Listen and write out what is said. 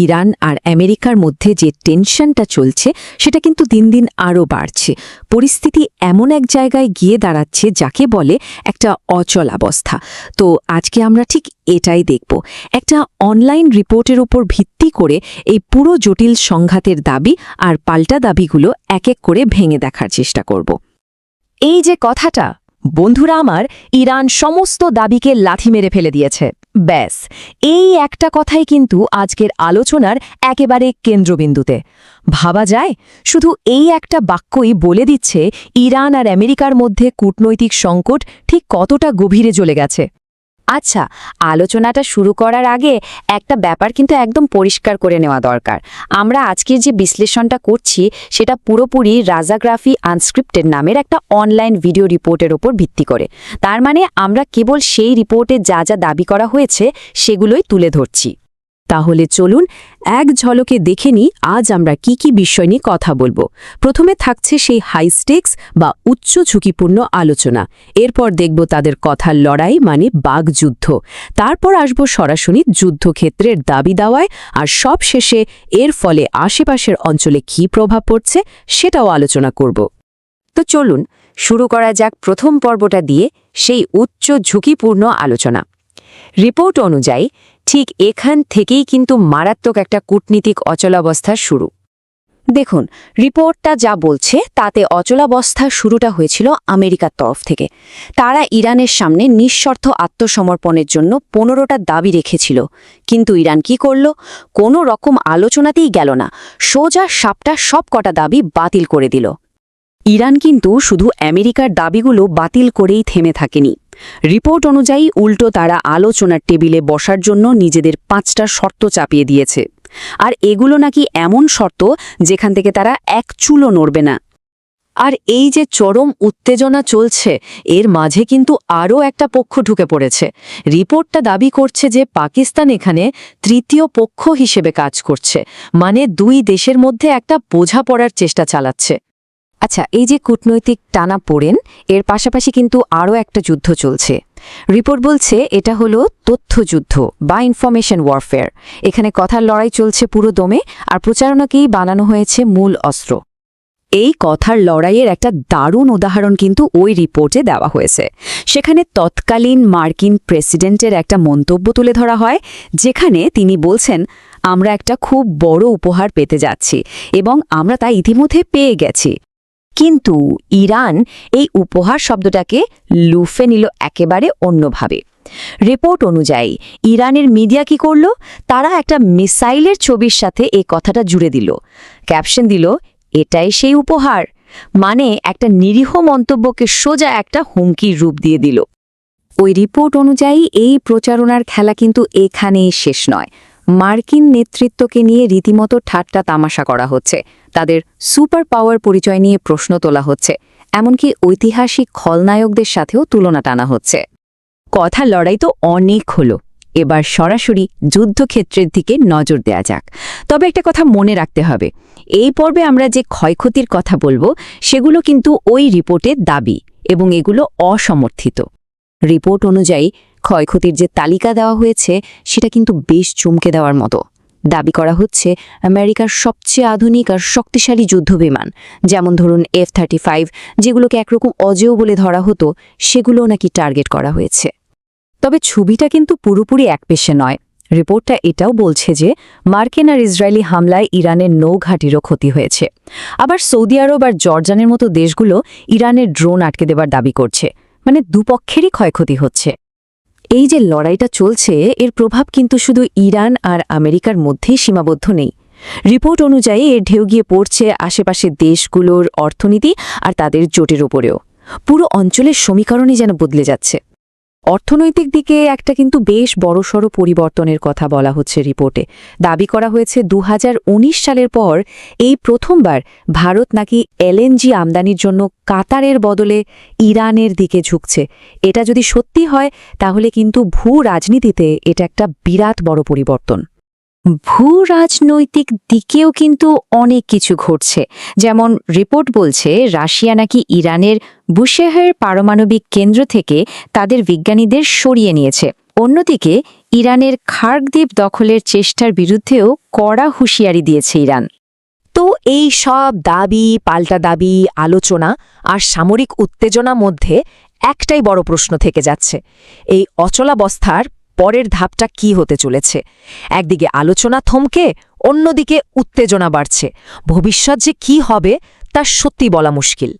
Iran আর আমেরিকার মধ্যে যে টেনশনটা চলছে সেটা কিন্তু দিন দিন আরও বাড়ছে। পরিস্থিতি এমন এক জায়গায় গিয়ে দাঁড়াচ্ছে যাকে বলে একটা অচলাবস্থা। তো আজকে আমরা ঠিক এটাই দেখব। একটা অনলাইন রিপোর্টের উপর ভিত্তি করে এই পুরো জটিল সংঘাতের দাবি আর পাল্টা দাবিগুলো এক এক করে ভেঙে দেখার চেষ্টা করব। এই যে কথাটা, বন্ধুরা আমার, ইরান সমস্ত দাবিকে লাথি মেরে ফেলে দিয়েছে। ব্যাস, এই একটা কথাই কিন্তু আজকের আলোচনার একেবারে কেন্দ্রবিন্দুতে। ভাবা যায়, শুধু এই একটা বাক্যই বলে দিচ্ছে ইরান আর আমেরিকার মধ্যে কূটনৈতিক সংকট ঠিক কতটা গভীরে চলে গেছে। আচ্ছা, আলোচনাটা শুরু করার আগে একটা ব্যাপার কিন্তু একদম পরিষ্কার করে নেওয়া দরকার। আমরা আজকের যে বিশ্লেষণটা করছি সেটা পুরোপুরি রাজাগ্রাফি আনস্ক্রিপ্টেড নামের একটা অনলাইন ভিডিও রিপোর্টের ওপর ভিত্তি করে। তার মানে আমরা কেবল সেই রিপোর্টে যা যা দাবি করা হয়েছে সেগুলোই তুলে ধরছি। তাহলে চলুন এক ঝলকে দেখে নিই আজ আমরা কি কি বিষয় নিয়ে কথা বলবো। প্রথমে থাকছে সেই হাই স্টেক্স বা উচ্চ ঝুঁকিপূর্ণ আলোচনা। এরপর দেখব তাদের কথার লড়াই মানে বাগযুদ্ধ। তারপর আসব সরাসরি যুদ্ধক্ষেত্রের দাবি দাওয়ায়, আর সব শেষে এর ফলে আশেপাশের অঞ্চলে কী প্রভাব পড়ছে সেটাও আলোচনা করব। তো চলুন শুরু করা যাক প্রথম পর্বটা দিয়ে, সেই উচ্চ ঝুঁকিপূর্ণ আলোচনা। রিপোর্ট অনুযায়ী ঠিক এখান থেকেই কিন্তু মারাত্মক একটা কূটনীতিক অচলাবস্থার শুরু। দেখুন, রিপোর্টটা যা বলছে তাতে অচলাবস্থার শুরুটা হয়েছিল আমেরিকার তরফ থেকে। তারা ইরানের সামনে নিঃশর্ত আত্মসমর্পণের জন্য 15টা দাবি রেখেছিল। কিন্তু ইরান কি করল? কোনো রকম আলোচনাতেই গেল না, সোজা সাপটা সব কটা দাবি বাতিল করে দিল। ইরান কিন্তু শুধু আমেরিকার দাবিগুলো বাতিল করেই থেমে থাকেনি। রিপোর্ট অনুযায়ী উল্টো তারা আলোচনার টেবিলে বসার জন্য নিজেদের 5টা শর্ত চাপিয়ে দিয়েছে। আর এগুলো নাকি এমন শর্ত যেখান থেকে তারা এক চুলও নড়বে না। আর এই যে চরম উত্তেজনা চলছে, এর মাঝে কিন্তু আরও একটা পক্ষ ঢুকে পড়েছে। রিপোর্টটা দাবি করছে যে পাকিস্তান এখানে তৃতীয় পক্ষ হিসেবে কাজ করছে, মানে দুই দেশের মধ্যে একটা বোঝাপড়ার চেষ্টা চালাচ্ছে। আচ্ছা, এই যে কূটনৈতিক টানা পড়েন, এর পাশাপাশি কিন্তু আরও একটা যুদ্ধ চলছে। রিপোর্ট বলছে এটা হলো তথ্যযুদ্ধ বা ইনফরমেশন ওয়ারফেয়ার। এখানে কথার লড়াই চলছে পুরো দমে, আর প্রচারণাকেই বানানো হয়েছে মূল অস্ত্র। এই কথার লড়াইয়ের একটা দারুণ উদাহরণ কিন্তু ওই রিপোর্টে দেওয়া হয়েছে। সেখানে তৎকালীন মার্কিন প্রেসিডেন্টের একটা মন্তব্য তুলে ধরা হয়, যেখানে তিনি বলছেন, আমরা একটা খুব বড় উপহার পেতে যাচ্ছি এবং আমরা তা ইতিমধ্যে পেয়ে গেছি। কিন্তু ইরান এই উপহার শব্দটাকে লুফে নিল একেবারে অন্যভাবে। রিপোর্ট অনুযায়ী ইরানের মিডিয়া কি করল? তারা একটা মিসাইলের ছবির সাথে এই কথাটা জুড়ে দিল, ক্যাপশন দিল, এটাই সেই উপহার। মানে একটা নিরীহ মন্তব্যকে সোজা একটা হুমকির রূপ দিয়ে দিল। ওই রিপোর্ট অনুযায়ী এই প্রচারণার খেলা কিন্তু এখানেই শেষ নয়। মার্কিন নেতৃত্বকে নিয়ে রীতিমতো ঠাট্টা তামাশা করা হচ্ছে, তাদের সুপার পাওয়ার পরিচয় নিয়ে প্রশ্ন তোলা হচ্ছে, এমনকি ঐতিহাসিক খলনায়কদের সাথেও তুলনা টানা হচ্ছে। কথা লড়াই তো অনেক হলো, এবার সরাসরি যুদ্ধক্ষেত্রের দিকে নজর দেয়া যাক। তবে একটা কথা মনে রাখতে হবে, এই পর্বে আমরা যে ক্ষয়ক্ষতির কথা বলবো সেগুলো কিন্তু ওই রিপোর্টের দাবি এবং এগুলো অসমর্থিত। রিপোর্ট অনুযায়ী ক্ষয়ক্ষতির যে তালিকা দেওয়া হয়েছে সেটা কিন্তু বেশ চমকে দেওয়ার মতো। দাবি করা হচ্ছে আমেরিকার সবচেয়ে আধুনিক আর শক্তিশালী যুদ্ধবিমান, যেমন ধরুন F-35, যেগুলোকে একরকম অজেয় বলে ধরা হতো, সেগুলোও নাকি টার্গেট করা হয়েছে। তবে ছবিটা কিন্তু পুরোপুরি একপেশে নয়। রিপোর্টটা এটাও বলছে যে মার্কিন আর ইসরায়েলি হামলায় ইরানের নৌঘাটিরও ক্ষতি হয়েছে। আবার সৌদি আরব আর জর্ডানের মতো দেশগুলো ইরানের ড্রোন আটকে দেবার দাবি করছে। মানে দুপক্ষেরই ক্ষয়ক্ষতি হচ্ছে। এই যে লড়াইটা চলছে, এর প্রভাব কিন্তু শুধু ইরান আর আমেরিকার মধ্যেই সীমাবদ্ধ নেই। রিপোর্ট অনুযায়ী এর ঢেউ গিয়ে পড়ছে আশেপাশের দেশগুলোর অর্থনীতি আর তাদের জোটের ওপরেও। পুরো অঞ্চলের সমীকরণই যেন বদলে যাচ্ছে। অর্থনৈতিক দিকে একটা কিন্তু বেশ বড়সড় পরিবর্তনের কথা বলা হচ্ছে রিপোর্টে। দাবি করা হয়েছে 2019 সালের পর এই প্রথমবার ভারত নাকি এলএনজি আমদানির জন্য কাতারের বদলে ইরানের দিকে ঝুঁকছে। এটা যদি সত্যি হয় তাহলে কিন্তু ভূ রাজনীতিতে এটা একটা বিরাট বড় পরিবর্তন। ভূ রাজনৈতিক দিকেও কিন্তু অনেক কিছু ঘটছে। যেমন রিপোর্ট বলছে রাশিয়া নাকি ইরানের বুশেহের পারমাণবিক কেন্দ্র থেকে তাদের বিজ্ঞানীদের সরিয়ে নিয়েছে। অন্যদিকে ইরানের খার্গদ্বীপ দখলের চেষ্টার বিরুদ্ধেও কড়া হুঁশিয়ারি দিয়েছে ইরান। তো এই সব দাবি, পাল্টা দাবি, আলোচনা আর সামরিক উত্তেজনা মধ্যে একটাই বড় প্রশ্ন থেকে যাচ্ছে, এই অচলাবস্থার পরের ধাপটা কি হতে চলেছে। একদিকে আলোচনা থমকে, অন্যদিকে উত্তেজনা বাড়ছে। ভবিষ্যৎ যে কি হবে তা সত্যি বলা মুশকিল।